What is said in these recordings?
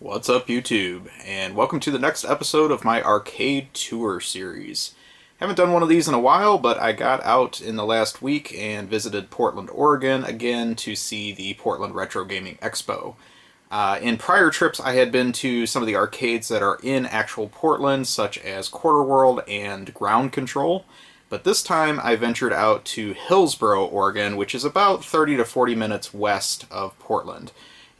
What's up, YouTube, and welcome to the next episode of my arcade tour series. Haven't done one of these in a while, but I got out in the last week and visited Portland, Oregon again to see the Portland Retro Gaming Expo. In prior trips, I had been to some of the arcades that are in actual Portland, such as Quarter World and Ground Control, but this time I ventured out to Hillsboro, Oregon, which is about 30 to 40 minutes west of Portland.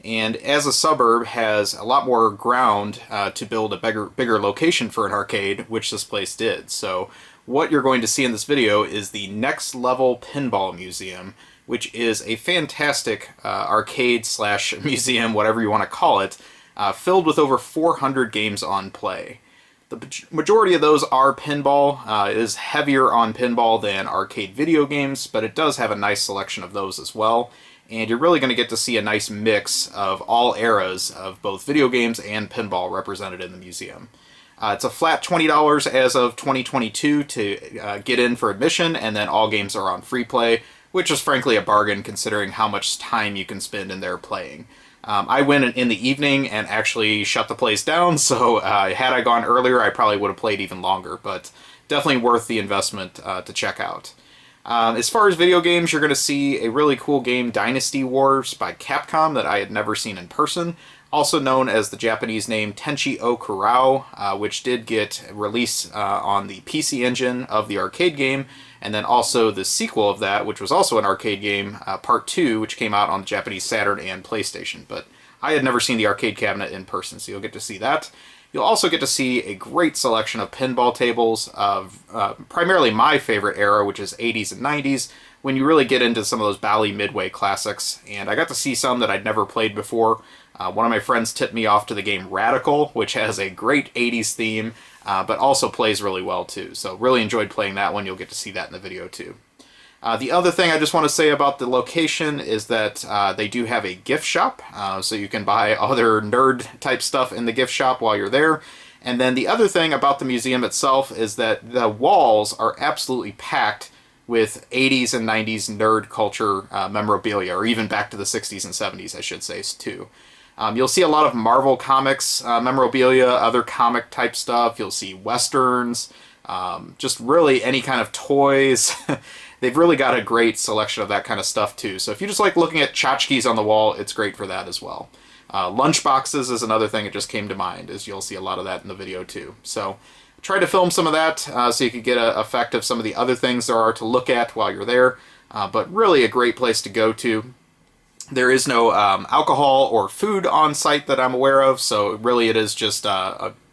And as a suburb, has a lot more ground to build a bigger location for an arcade, which this place did. So what you're going to see in this video is the Next Level Pinball Museum, which is a fantastic arcade slash museum, whatever you want to call it, filled with over 400 games on play. The majority of those are pinball. It is heavier on pinball than arcade video games, but it does have a nice selection of those as well. And you're really going to get to see a nice mix of all eras of both video games and pinball represented in the museum. It's a flat $20 as of 2022 to get in for admission, and then all games are on free play, which is frankly a bargain considering how much time you can spend in there playing. I went in the evening and actually shut the place down, so had I gone earlier I probably would have played even longer, but definitely worth the investment to check out. As far as video games, you're going to see a really cool game, Dynasty Wars by Capcom, that I had never seen in person, also known as the Japanese name Tenchi O Kurao, which did get released on the PC engine of the arcade game, and then also the sequel of that, which was also an arcade game, Part 2, which came out on the Japanese Saturn and PlayStation. But I had never seen the arcade cabinet in person, so you'll get to see that. You'll also get to see a great selection of pinball tables of primarily my favorite era, which is 80s and 90s, when you really get into some of those Bally Midway classics. And I got to see some that I'd never played before. One of my friends tipped me off to the game Radical, which has a great 80s theme, but also plays really well too. So really enjoyed playing that one. You'll get to see that in the video too. The other thing I just want to say about the location is that they do have a gift shop, so you can buy other nerd-type stuff in the gift shop while you're there. And then the other thing about the museum itself is that the walls are absolutely packed with 80s and 90s nerd culture memorabilia, or even back to the 60s and 70s, I should say, too. You'll see a lot of Marvel Comics memorabilia, other comic-type stuff. You'll see Westerns, just really any kind of toys. They've really got a great selection of that kind of stuff too. So if you just like looking at tchotchkes on the wall, it's great for that as well. Lunch boxes is another thing that just came to mind, as you'll see a lot of that in the video too. So try to film some of that so you can get an effect of some of the other things there are to look at while you're there. But really a great place to go to. There is no alcohol or food on site that I'm aware of, so really it is just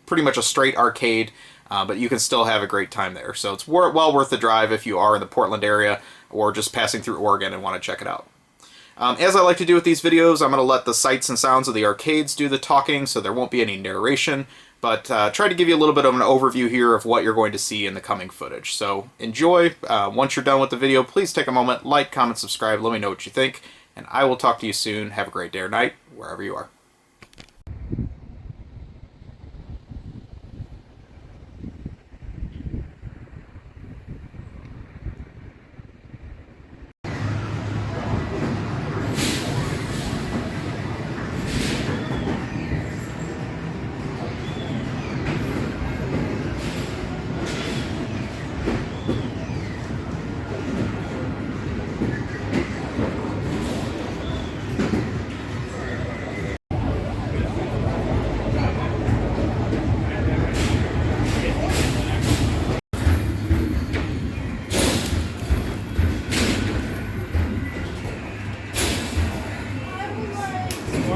pretty much a straight arcade. But you can still have a great time there. So it's well worth the drive if you are in the Portland area or just passing through Oregon and want to check it out. As I like to do with these videos, I'm going to let the sights and sounds of the arcades do the talking, so there won't be any narration, but try to give you a little bit of an overview here of what you're going to see in the coming footage. So enjoy. Once you're done with the video, please take a moment, like, comment, subscribe, let me know what you think, and I will talk to you soon. Have a great day or night, wherever you are.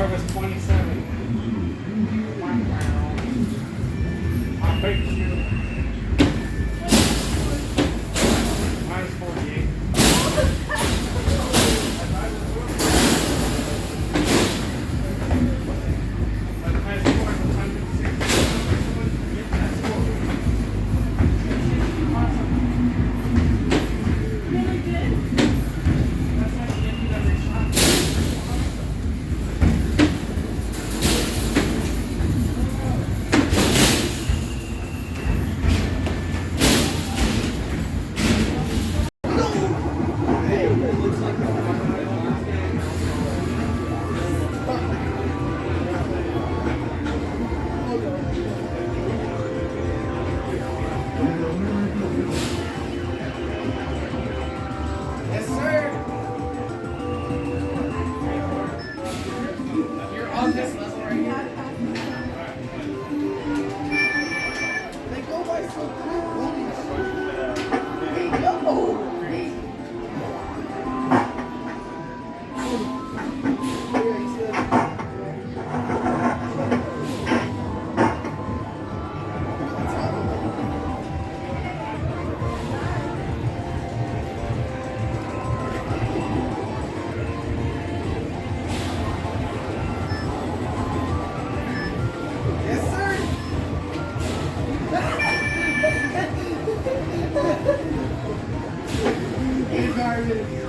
Was 27. I'll bet you. Minus 48. this level right here. They go by so quick. Hey, yo! Yes, sir. Hey, garbage.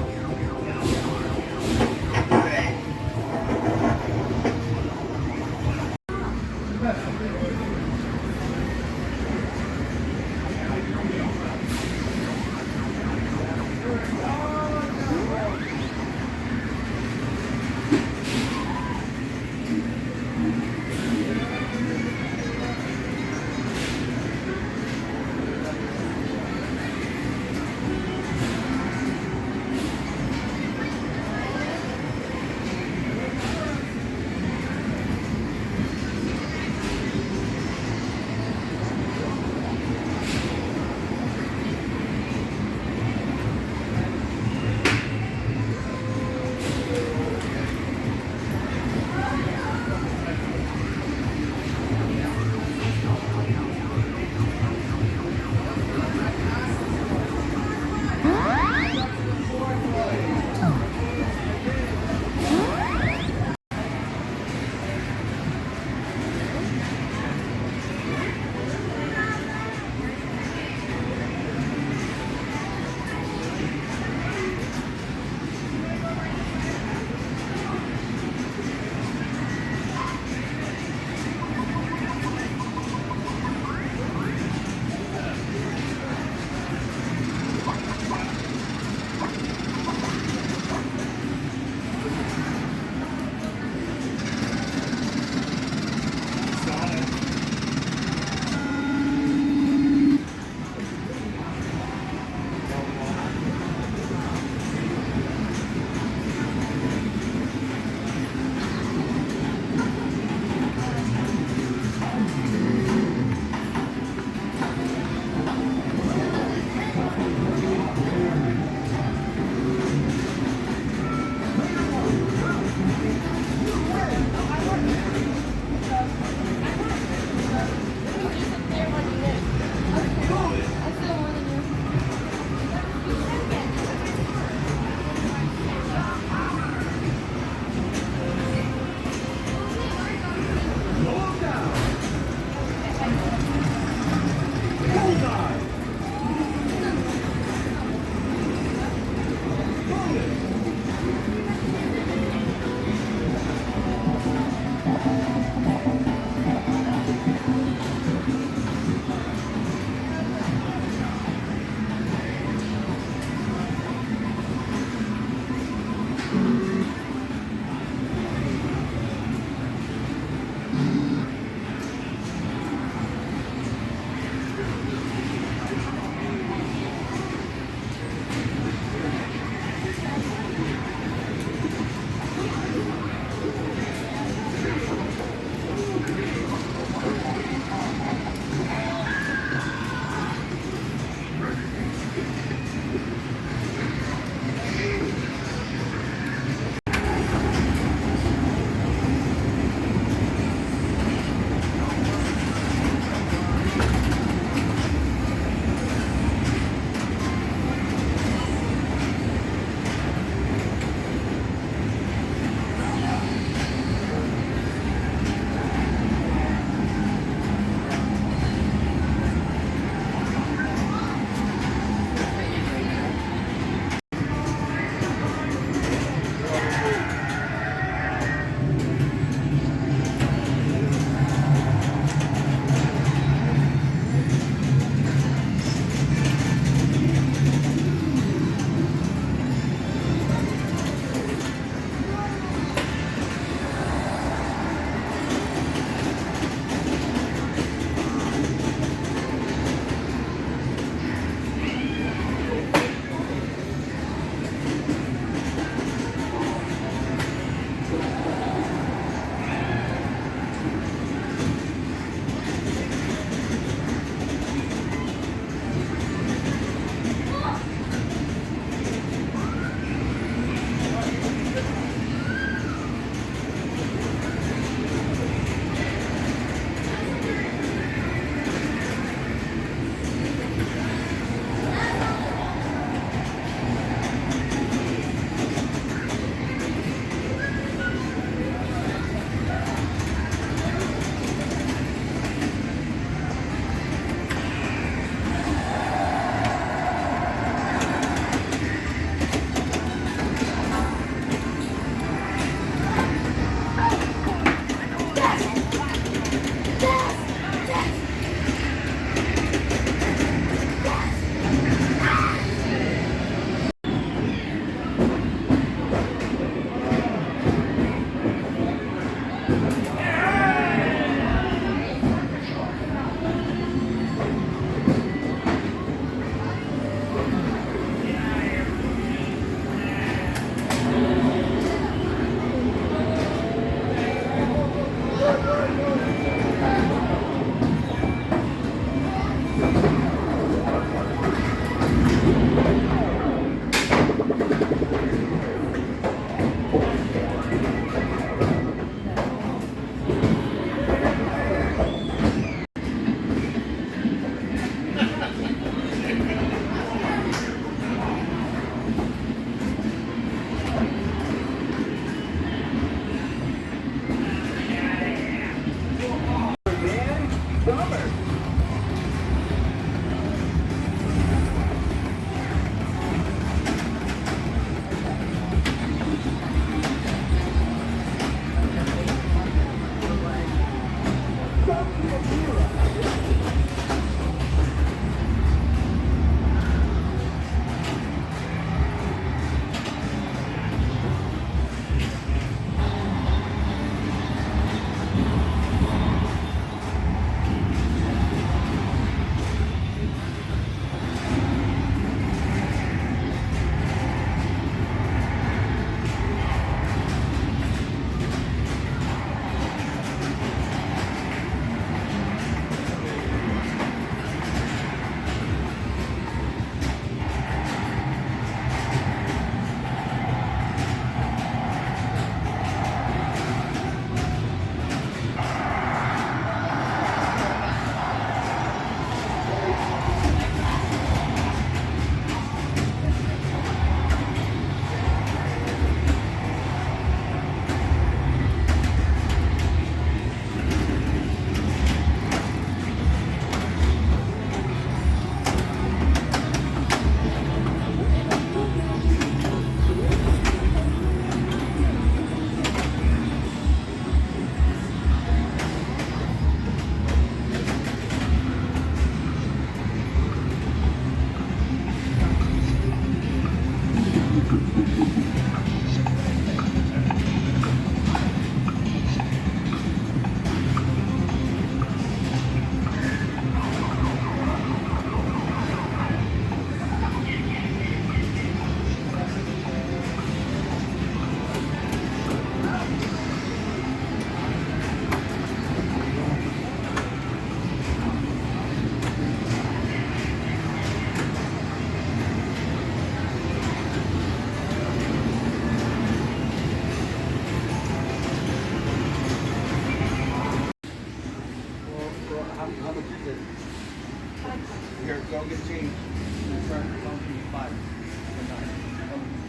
Here, go get change. $5.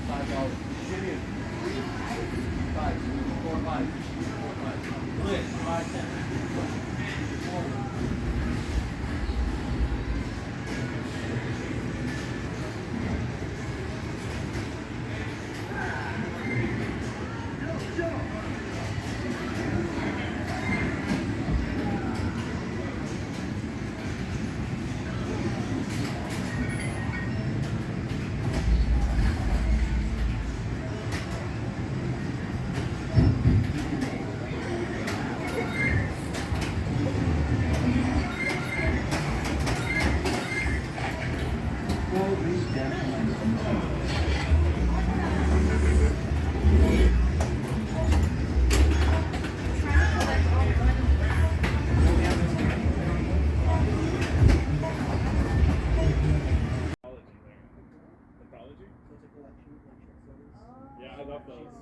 $5. Jimmy, 5, 4, 5, 4, 5. Liz, 5, 10. Yeah, I love those.